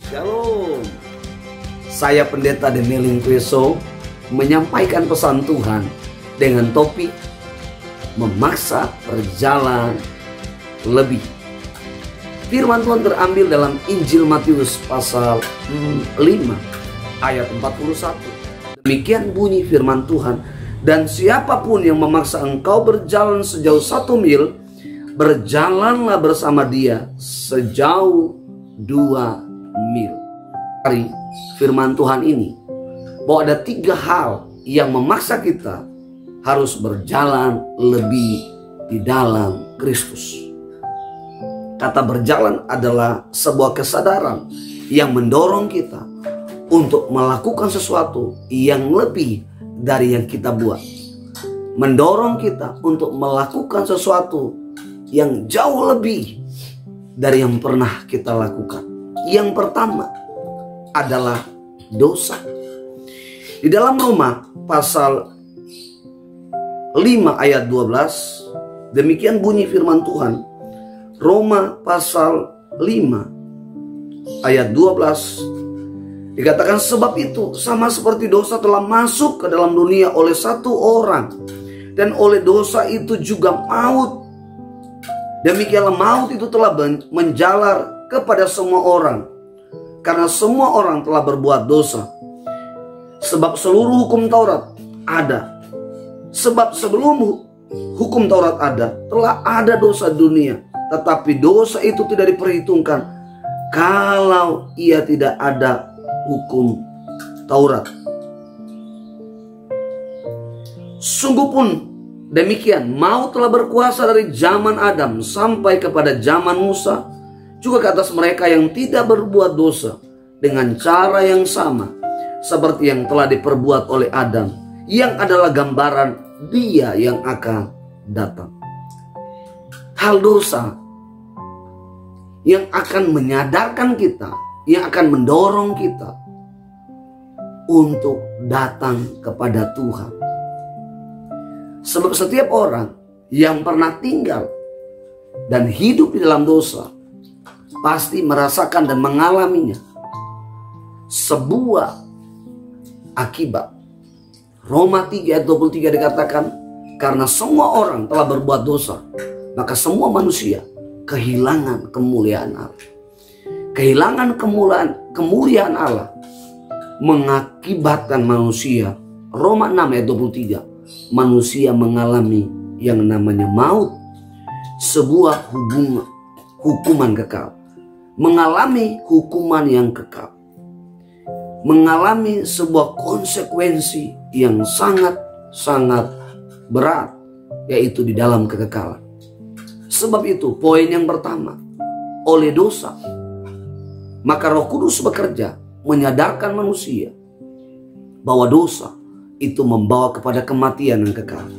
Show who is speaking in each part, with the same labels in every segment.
Speaker 1: Shalom. Saya Pendeta Demeling Kweso menyampaikan pesan Tuhan dengan topik memaksa berjalan lebih. Firman Tuhan terambil dalam Injil Matius pasal 5 ayat 41. Demikian bunyi firman Tuhan, dan siapapun yang memaksa engkau berjalan sejauh 1 mil, berjalanlah bersama dia sejauh 2 mil. Dari firman Tuhan ini bahwa ada 3 hal yang memaksa kita harus berjalan lebih di dalam Kristus. Kata berjalan adalah sebuah kesadaran yang mendorong kita untuk melakukan sesuatu yang lebih dari yang kita buat. Mendorong kita untuk melakukan sesuatu yang jauh lebih dari yang pernah kita lakukan. Yang pertama adalah dosa. Di dalam Roma pasal 5 ayat 12, demikian bunyi firman Tuhan. Roma pasal 5 ayat 12 dikatakan, sebab itu sama seperti dosa telah masuk ke dalam dunia oleh 1 orang, dan oleh dosa itu juga maut. Demikianlah maut itu telah menjalar kepada semua orang, karena semua orang telah berbuat dosa. Sebab seluruh hukum Taurat ada. Sebab sebelum hukum Taurat ada, telah ada dosa dunia. Tetapi dosa itu tidak diperhitungkan kalau ia tidak ada hukum Taurat. Sungguh pun demikian, maut telah berkuasa dari zaman Adam sampai kepada zaman Musa, juga ke atas mereka yang tidak berbuat dosa, dengan cara yang sama seperti yang telah diperbuat oleh Adam, yang adalah gambaran Dia yang akan datang. Hal dosa yang akan menyadarkan kita, yang akan mendorong kita untuk datang kepada Tuhan. Sebab setiap orang yang pernah tinggal dan hidup di dalam dosa pasti merasakan dan mengalaminya sebuah akibat. Roma 3 ayat 23 dikatakan, karena semua orang telah berbuat dosa, maka semua manusia kehilangan kemuliaan Allah. Kehilangan kemuliaan Allah mengakibatkan manusia, Roma 6 ayat 23, manusia mengalami yang namanya maut, sebuah hukuman kekal. Mengalami hukuman yang kekal, mengalami sebuah konsekuensi yang sangat berat, yaitu di dalam kekekalan. Sebab itu poin yang pertama, oleh dosa maka Roh Kudus bekerja menyadarkan manusia bahwa dosa itu membawa kepada kematian yang kekal.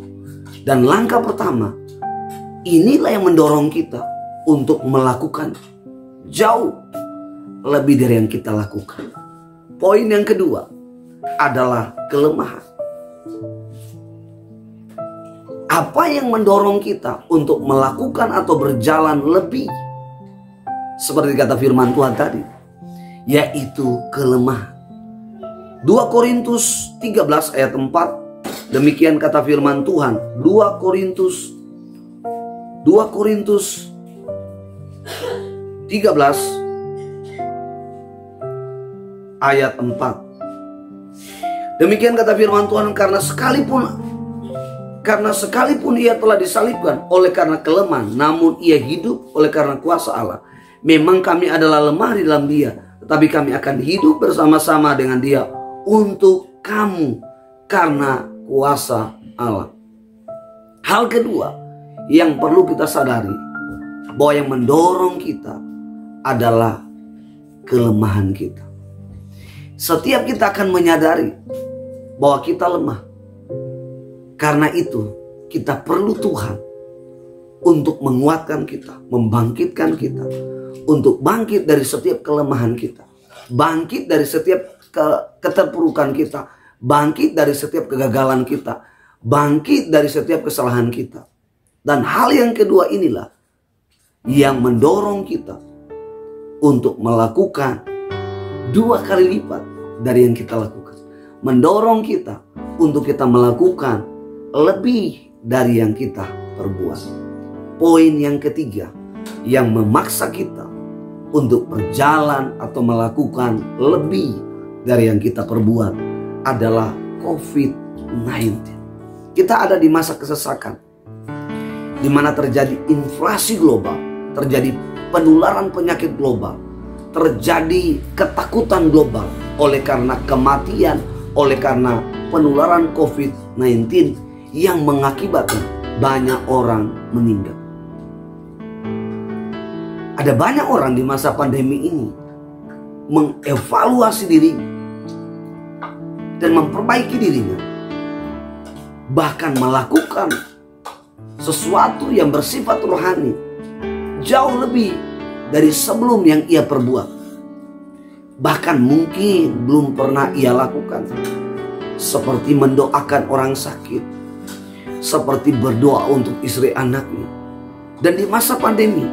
Speaker 1: Dan langkah pertama, inilah yang mendorong kita untuk melakukan jauh lebih dari yang kita lakukan. Poin yang kedua adalah kelemahan. Apa yang mendorong kita untuk melakukan atau berjalan lebih, seperti kata firman Tuhan tadi, yaitu kelemahan. 2 Korintus 13 ayat 4, demikian kata firman Tuhan. 2 Korintus 13 ayat 4. Demikian kata firman Tuhan, karena sekalipun ia telah disalibkan oleh karena kelemahan, namun ia hidup oleh karena kuasa Allah. Memang kami adalah lemah di dalam Dia, tetapi kami akan hidup bersama-sama dengan Dia untuk kamu karena kuasa Allah. Hal kedua yang perlu kita sadari, bahwa yang mendorong kita adalah kelemahan kita. Setiap kita akan menyadari bahwa kita lemah. Karena itu kita perlu Tuhan untuk menguatkan kita, membangkitkan kita, untuk bangkit dari setiap kelemahan kita, bangkit dari setiap keterpurukan kita, bangkit dari setiap kegagalan kita, bangkit dari setiap kesalahan kita. Dan hal yang kedua inilah yang mendorong kita untuk melakukan 2 kali lipat dari yang kita lakukan. Mendorong kita untuk kita melakukan lebih dari yang kita perbuat. Poin yang ketiga yang memaksa kita untuk berjalan atau melakukan lebih dari yang kita perbuat adalah COVID-19. Kita ada di masa kesesakan, di mana terjadi inflasi global, terjadi penularan penyakit global, terjadi ketakutan global oleh karena kematian, oleh karena penularan COVID-19 yang mengakibatkan banyak orang meninggal. Ada banyak orang di masa pandemi ini mengevaluasi dirinya dan memperbaiki dirinya, bahkan melakukan sesuatu yang bersifat rohani jauh lebih dari sebelum yang ia perbuat. Bahkan mungkin belum pernah ia lakukan, seperti mendoakan orang sakit, seperti berdoa untuk istri anaknya. Dan di masa pandemi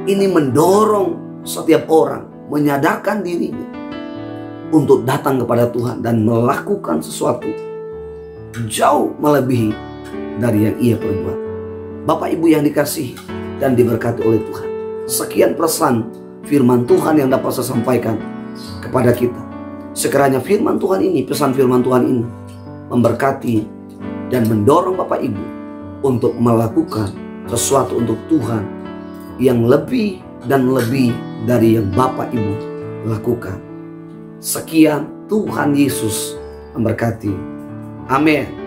Speaker 1: ini mendorong setiap orang menyadarkan dirinya untuk datang kepada Tuhan dan melakukan sesuatu jauh melebihi dari yang ia perbuat. Bapak Ibu yang dikasihi dan diberkati oleh Tuhan, sekian pesan firman Tuhan yang dapat saya sampaikan kepada kita. Sekiranya firman Tuhan ini, pesan firman Tuhan ini memberkati dan mendorong Bapak Ibu untuk melakukan sesuatu untuk Tuhan yang lebih dan lebih dari yang Bapak Ibu lakukan. Sekian, Tuhan Yesus memberkati. Amin.